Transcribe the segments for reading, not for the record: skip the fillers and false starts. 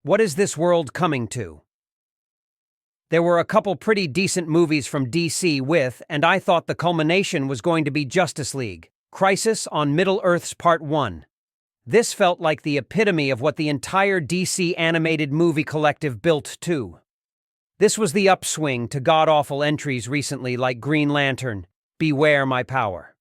What is this world coming to? There were a couple pretty decent movies from DC and I thought the culmination was going to be Justice League, Crisis on Middle-earth's Part 1. This felt like the epitome of what the entire DC animated movie collective built to. This was the upswing to god-awful entries recently like Green Lantern, Beware My Power.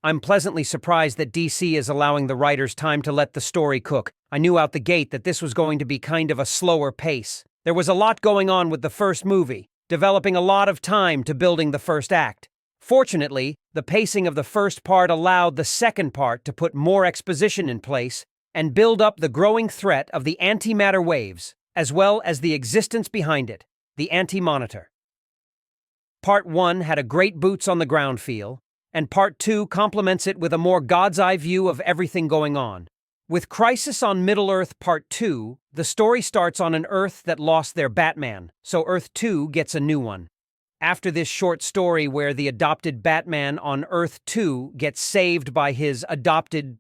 I'm pleasantly surprised that DC is allowing the writers time to let the story cook. I knew out the gate that this was going to be kind of a slower pace. There was a lot going on with the first movie, developing a lot of time to building the first act. Fortunately, the pacing of the first part allowed the second part to put more exposition in place and build up the growing threat of the antimatter waves, as well as the existence behind it, the anti-monitor. Part 1 had a great boots-on-the-ground feel, and Part 2 complements it with a more God's-eye view of everything going on. With Crisis on Middle-earth Part 2, the story starts on an Earth that lost their Batman, so Earth 2 gets a new one. After this short story where the adopted Batman on Earth 2 gets saved by his adopted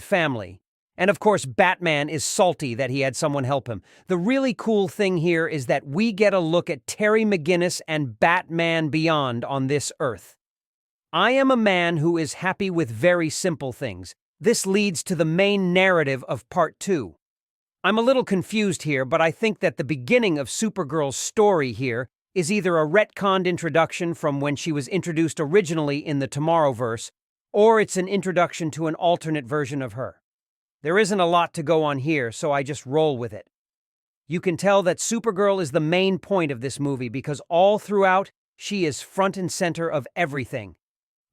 family. And of course, Batman is salty that he had someone help him. The really cool thing here is that we get a look at Terry McGinnis and Batman Beyond on this Earth. I am a man who is happy with very simple things. This leads to the main narrative of Part 2. I'm a little confused here, but I think that the beginning of Supergirl's story here is either a retconned introduction from when she was introduced originally in the Tomorrowverse, or it's an introduction to an alternate version of her. There isn't a lot to go on here, so I just roll with it. You can tell that Supergirl is the main point of this movie because all throughout, she is front and center of everything.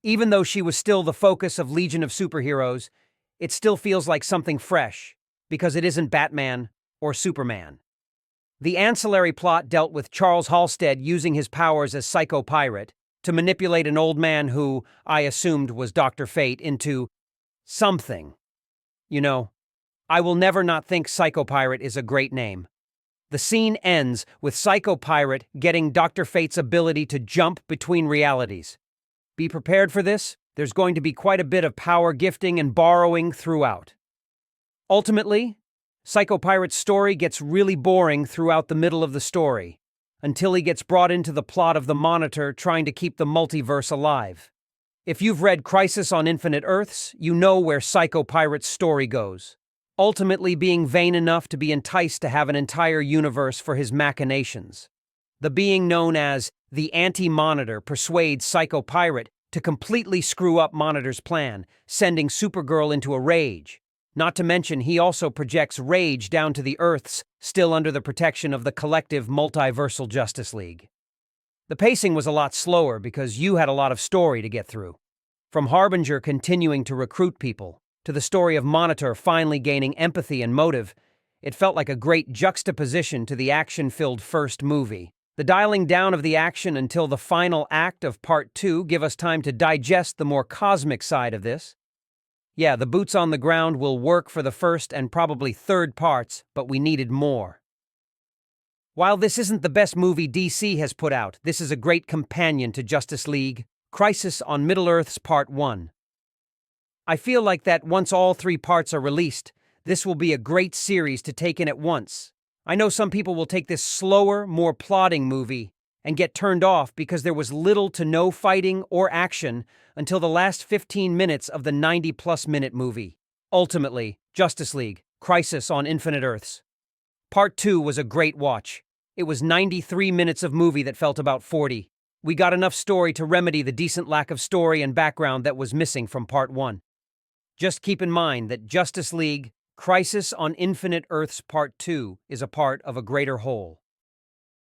Even though she was still the focus of Legion of Superheroes, it still feels like something fresh, because it isn't Batman or Superman. The ancillary plot dealt with Charles Halstead using his powers as Psycho Pirate to manipulate an old man who, I assumed was Dr. Fate, into something. You know, I will never not think Psycho Pirate is a great name. The scene ends with Psycho Pirate getting Dr. Fate's ability to jump between realities. Be prepared for this. There's going to be quite a bit of power gifting and borrowing throughout. Ultimately, Psycho Pirate's story gets really boring throughout the middle of the story, until he gets brought into the plot of the Monitor trying to keep the multiverse alive. If you've read Crisis on Infinite Earths, you know where Psycho Pirate's story goes, ultimately being vain enough to be enticed to have an entire universe for his machinations. The being known as the Anti-Monitor persuades Psycho Pirate to completely screw up Monitor's plan, sending Supergirl into a rage. Not to mention, he also projects rage down to the Earths, still under the protection of the collective multiversal Justice League. The pacing was a lot slower because you had a lot of story to get through. From Harbinger continuing to recruit people, to the story of Monitor finally gaining empathy and motive, it felt like a great juxtaposition to the action-filled first movie. The dialing down of the action until the final act of Part 2 give us time to digest the more cosmic side of this. Yeah, the boots on the ground will work for the first and probably third parts, but we needed more. While this isn't the best movie DC has put out, this is a great companion to Justice League, Crisis on Middle-earth's Part 1. I feel like that once all 3 parts are released, this will be a great series to take in at once. I know some people will take this slower, more plodding movie and get turned off because there was little to no fighting or action until the last 15 minutes of the 90-plus minute movie. Ultimately, Justice League, Crisis on Infinite Earths. Part 2 was a great watch. It was 93 minutes of movie that felt about 40. We got enough story to remedy the decent lack of story and background that was missing from Part 1. Just keep in mind that Justice League, Crisis on Infinite Earths Part 2 is a part of a greater whole.